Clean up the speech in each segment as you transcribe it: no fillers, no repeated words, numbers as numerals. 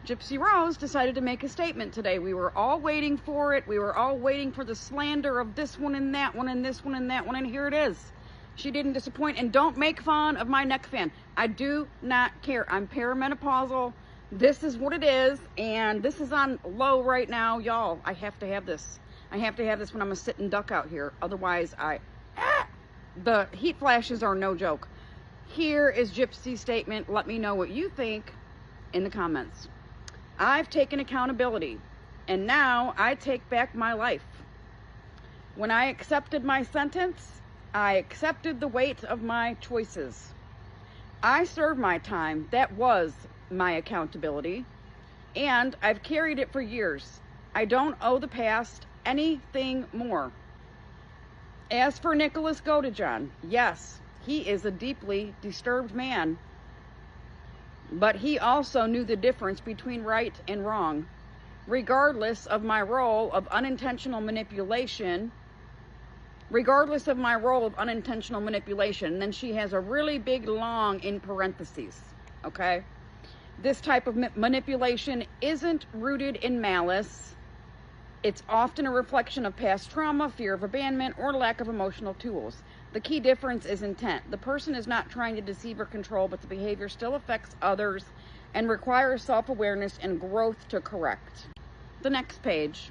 Gypsy Rose decided to make a statement today. We were all waiting for it. We were all waiting for the slander of this one and that one and this one and that one, and here it is. She didn't disappoint. And don't make fun of my neck fan. I do not care. I'm perimenopausal. This is what it is, and this is on low right now, y'all. I have to have this. I have to have this when I'm a sitting duck out here. Otherwise, the heat flashes are no joke. Here is Gypsy's statement. Let me know what you think in the comments. I've taken accountability, and now I take back my life. When I accepted my sentence, I accepted the weight of my choices. I served my time. That was my accountability, and I've carried it for years. I don't owe the past anything more. As for Nicholas Godejohn, yes, he is a deeply disturbed man, but he also knew the difference between right and wrong. Regardless of my role of unintentional manipulation, and then she has a really big long in parentheses, okay? This type of manipulation isn't rooted in malice. It's often a reflection of past trauma, fear of abandonment, or lack of emotional tools. The key difference is intent. The person is not trying to deceive or control, but the behavior still affects others and requires self-awareness and growth to correct. The next page.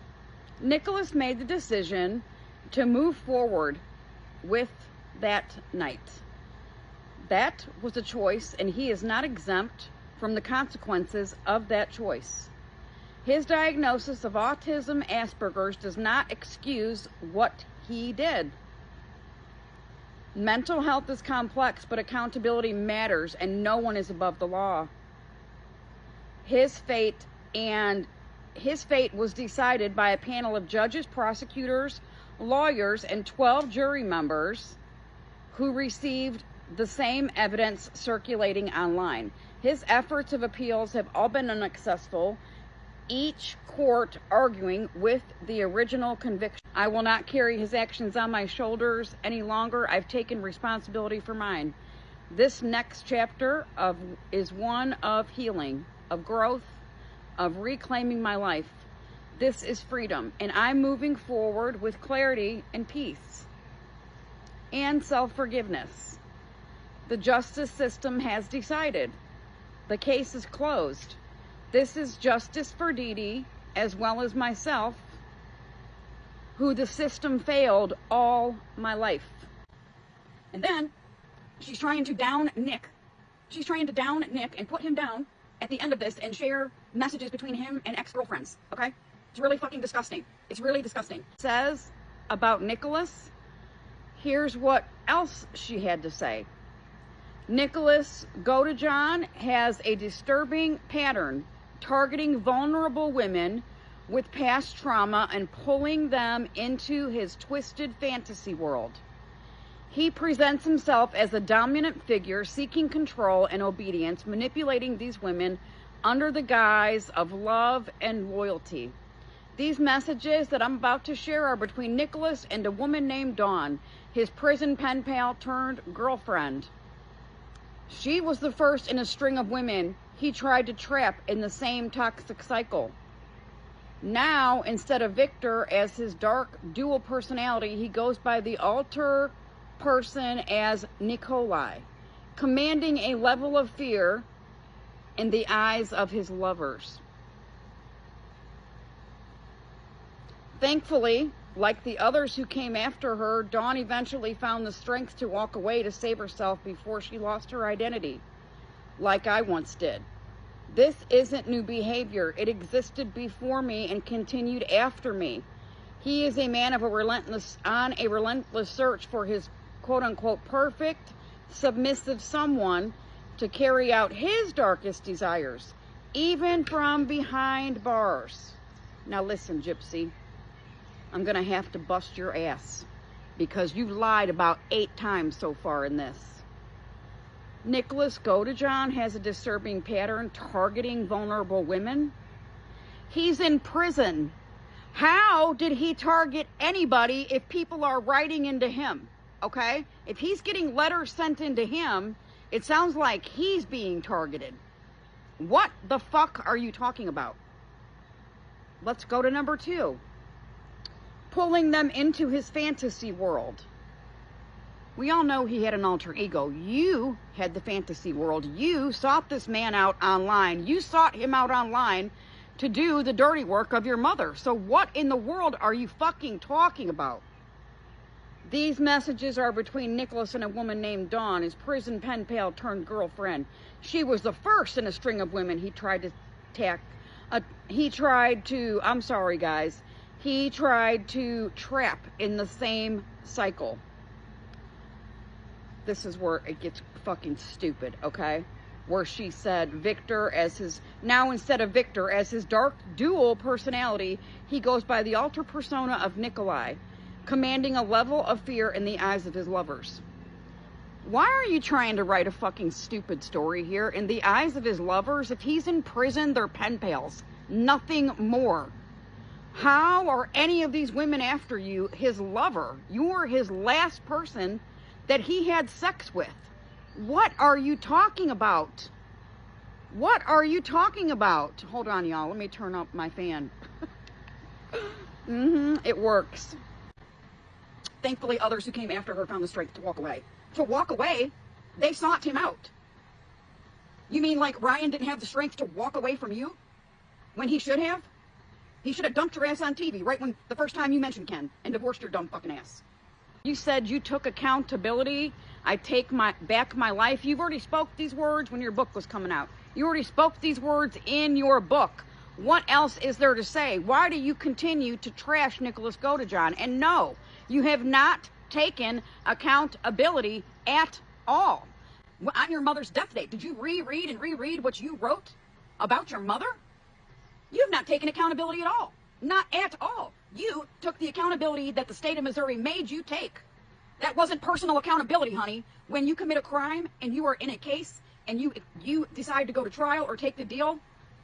Nicholas made the decision to move forward with that night. That was a choice, and he is not exempt from the consequences of that choice. His diagnosis of autism Asperger's does not excuse what he did. Mental health is complex, but accountability matters, and no one is above the law. His fate was decided by a panel of judges, prosecutors, lawyers, and 12 jury members who received the same evidence circulating online. His efforts of appeals have all been unsuccessful, each court arguing with the original conviction. I will not carry his actions on my shoulders any longer. I've taken responsibility for mine. This next chapter is one of healing, of growth, of reclaiming my life. This is freedom, and I'm moving forward with clarity and peace and self-forgiveness. The justice system has decided. The case is closed. This is justice for Dee Dee, as well as myself, who the system failed all my life. And then she's trying to down Nick. She's trying to down Nick and put him down at the end of this and share messages between him and ex-girlfriends, okay? It's really fucking disgusting. It's really disgusting. It says about Nicholas, here's what else she had to say. Nicholas Godejohn has a disturbing pattern targeting vulnerable women with past trauma and pulling them into his twisted fantasy world. He presents himself as a dominant figure seeking control and obedience, manipulating these women under the guise of love and loyalty. These messages that I'm about to share are between Nicholas and a woman named Dawn, his prison pen pal turned girlfriend. She was the first in a string of women he tried to trap in the same toxic cycle. Now, instead of Victor as his dark dual personality, he goes by the alter person as Nikolai, commanding a level of fear in the eyes of his lovers. Thankfully, like the others who came after her, Dawn eventually found the strength to walk away to save herself before she lost her identity, like I once did. This isn't new behavior. It existed before me and continued after me. He is a man of a relentless search for his quote-unquote perfect, submissive someone to carry out his darkest desires, even from behind bars. Now listen, Gypsy. I'm going to have to bust your ass because you've lied about 8 times so far in this. Nicholas Godejohn has a disturbing pattern targeting vulnerable women. He's in prison. How did he target anybody if people are writing into him? Okay? If he's getting letters sent into him, it sounds like he's being targeted. What the fuck are you talking about? Let's go to number 2. Pulling them into his fantasy world. We all know he had an alter ego. You had the fantasy world. You sought this man out online. You sought him out online to do the dirty work of your mother. So what in the world are you fucking talking about? These messages are between Nicholas and a woman named Dawn, his prison pen pal turned girlfriend. She was the first in a string of women he tried to I'm sorry guys, he tried to trap in the same cycle. This is where it gets fucking stupid, okay? Where she said Victor as his, now instead of Victor as his dark dual personality, he goes by the alter persona of Nikolai, commanding a level of fear in the eyes of his lovers. Why are you trying to write a fucking stupid story here? In the eyes of his lovers, if he's in prison, they're pen pals. Nothing more. How are any of these women after you his lover? You were his last person that he had sex with. What are you talking about? What are you talking about? Hold on, y'all. Let me turn up my fan. It works. Thankfully, others who came after her found the strength to walk away. To walk away? They sought him out. You mean like Ryan didn't have the strength to walk away from you? When he should have? He should have dumped your ass on TV right when the first time you mentioned Ken and divorced your dumb fucking ass. You said you took accountability. I take back my life. You've already spoke these words when your book was coming out. You already spoke these words in your book. What else is there to say? Why do you continue to trash Nicholas Godejohn? And no, you have not taken accountability at all. On your mother's death date, did you reread and reread what you wrote about your mother? You have not taken accountability at all. Not at all. You took the accountability that the state of Missouri made you take. That wasn't personal accountability, honey. When you commit a crime and you are in a case and you decide to go to trial or take the deal,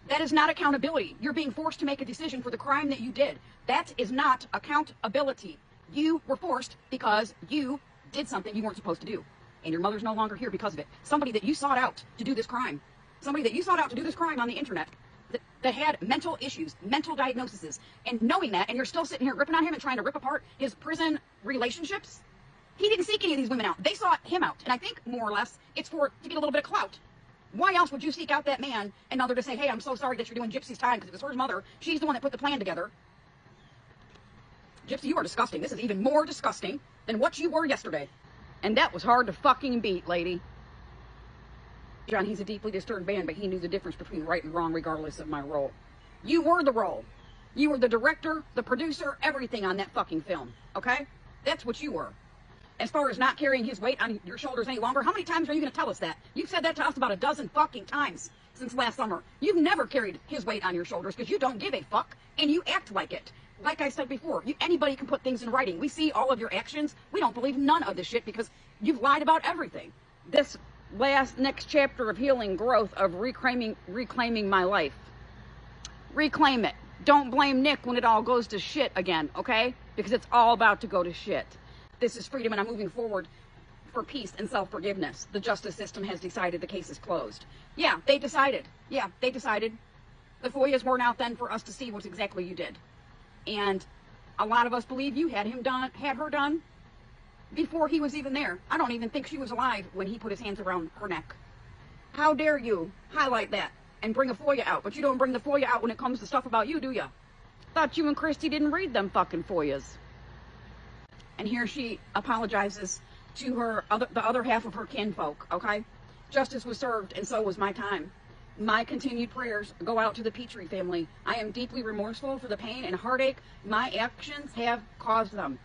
that is not accountability. You're being forced to make a decision for the crime that you did. That is not accountability. You were forced because you did something you weren't supposed to do. And your mother's no longer here because of it. Somebody that you sought out to do this crime. Somebody that you sought out to do this crime on the internet that had mental issues, mental diagnoses. And knowing that, and you're still sitting here ripping on him and trying to rip apart his prison relationships. He didn't seek any of these women out. They sought him out. And I think, more or less, it's to get a little bit of clout. Why else would you seek out that man and other to say, hey, I'm so sorry that you're doing Gypsy's time because it was her mother. She's the one that put the plan together. Gypsy, you are disgusting. This is even more disgusting than what you were yesterday. And that was hard to fucking beat, lady. John, he's a deeply disturbed man, but he knew the difference between right and wrong regardless of my role. You were the role. You were the director, the producer, everything on that fucking film, okay? That's what you were. As far as not carrying his weight on your shoulders any longer, how many times are you going to tell us that? You've said that to us about a dozen fucking times since last summer. You've never carried his weight on your shoulders because you don't give a fuck, and you act like it. Like I said before, anybody can put things in writing. We see all of your actions. We don't believe none of this shit because you've lied about everything. This next chapter of healing growth of reclaiming my life. Reclaim it. Don't blame Nick when it all goes to shit again, okay? Because it's all about to go to shit. This is freedom and I'm moving forward for peace and self-forgiveness. The justice system has decided the case is closed. Yeah, they decided. Yeah, they decided. The FOIAs weren't out then for us to see what exactly you did. And a lot of us believe you had her done before he was even there. I don't even think she was alive when he put his hands around her neck. How dare you highlight that and bring a FOIA out, but you don't bring the FOIA out when it comes to stuff about you, do ya? Thought you and Christy didn't read them fucking FOIAs. And here she apologizes to the other half of her kinfolk, okay? Justice was served, and so was my time. My continued prayers go out to the Pitre family. I am deeply remorseful for the pain and heartache my actions have caused them.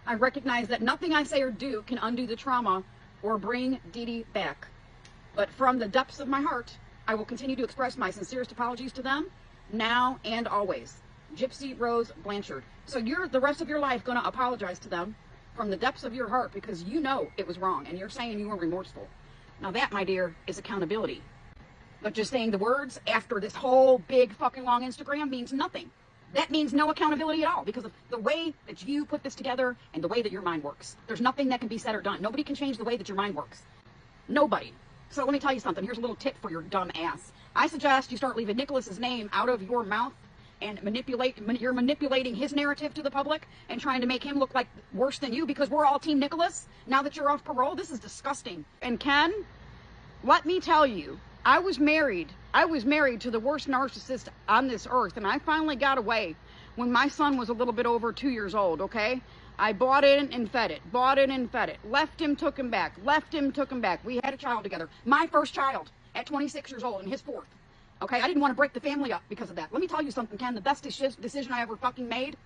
I recognize that nothing I say or do can undo the trauma or bring Dee Dee back. But from the depths of my heart, I will continue to express my sincerest apologies to them, now and always. GYPSY Rose Blanchard. So you're the rest of your life going to apologize to them from the depths of your heart because you know it was wrong and you're saying you were remorseful. Now that, my dear, is accountability. But just saying the words after this whole big fucking long Instagram means nothing. That means no accountability at all because of the way that you put this together and the way that your mind works. There's nothing that can be said or done. Nobody can change the way that your mind works. Nobody. So let me tell you something. Here's a little tip for your dumb ass. I suggest you start leaving Nicholas's name out of your mouth and you're manipulating his narrative to the public and trying to make him look like worse than you, because we're all Team Nicholas now that you're off parole. This is disgusting. And Ken, let me tell you, I was married to the worst narcissist on this earth, and I finally got away when my son was a little bit over 2 years old, okay? I bought it and fed it, left him, took him back, We had a child together, my first child at 26 years old and his fourth. Okay, I didn't want to break the family up because of that. Let me tell you something, Ken. The best decision I ever fucking made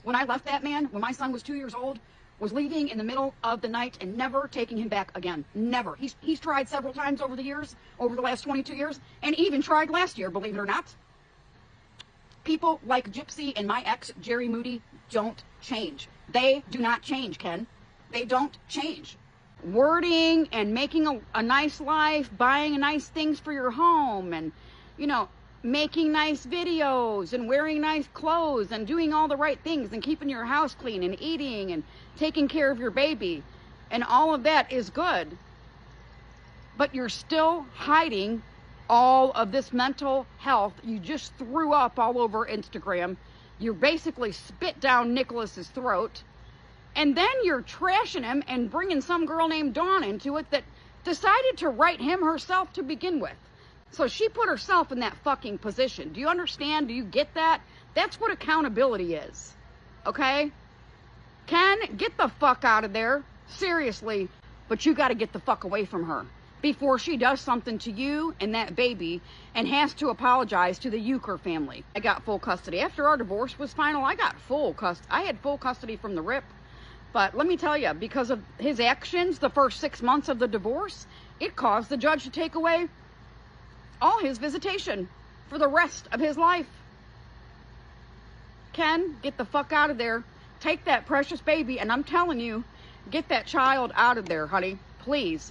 when I left that man, when my son was 2 years old, was leaving in the middle of the night and never taking him back again. Never. He's tried several times over the years, over the last 22 years, and even tried last year, believe it or not. People like Gypsy and my ex, Jerry Moody, don't change. They do not change, Ken. They don't change. Wording and making a nice life, buying nice things for your home, and you know, making nice videos and wearing nice clothes and doing all the right things and keeping your house clean and eating and taking care of your baby. And all of that is good. But you're still hiding all of this mental health you just threw up all over Instagram. You basically spit down Nicholas's throat. And then you're trashing him and bringing some girl named Dawn into it that decided to write him herself to begin with. So she put herself in that fucking position. Do you understand? Do you get that? That's what accountability is. Okay? Ken, get the fuck out of there. Seriously. But you got to get the fuck away from her before she does something to you and that baby and has to apologize to the Euchre family. I got full custody. After our divorce was final, I got full custody. I had full custody from the rip. But let me tell you, because of his actions the first 6 months of the divorce, it caused the judge to take away all his visitation for the rest of his life. Ken, get the fuck out of there. Take that precious baby, and I'm telling you, get that child out of there, honey. Please.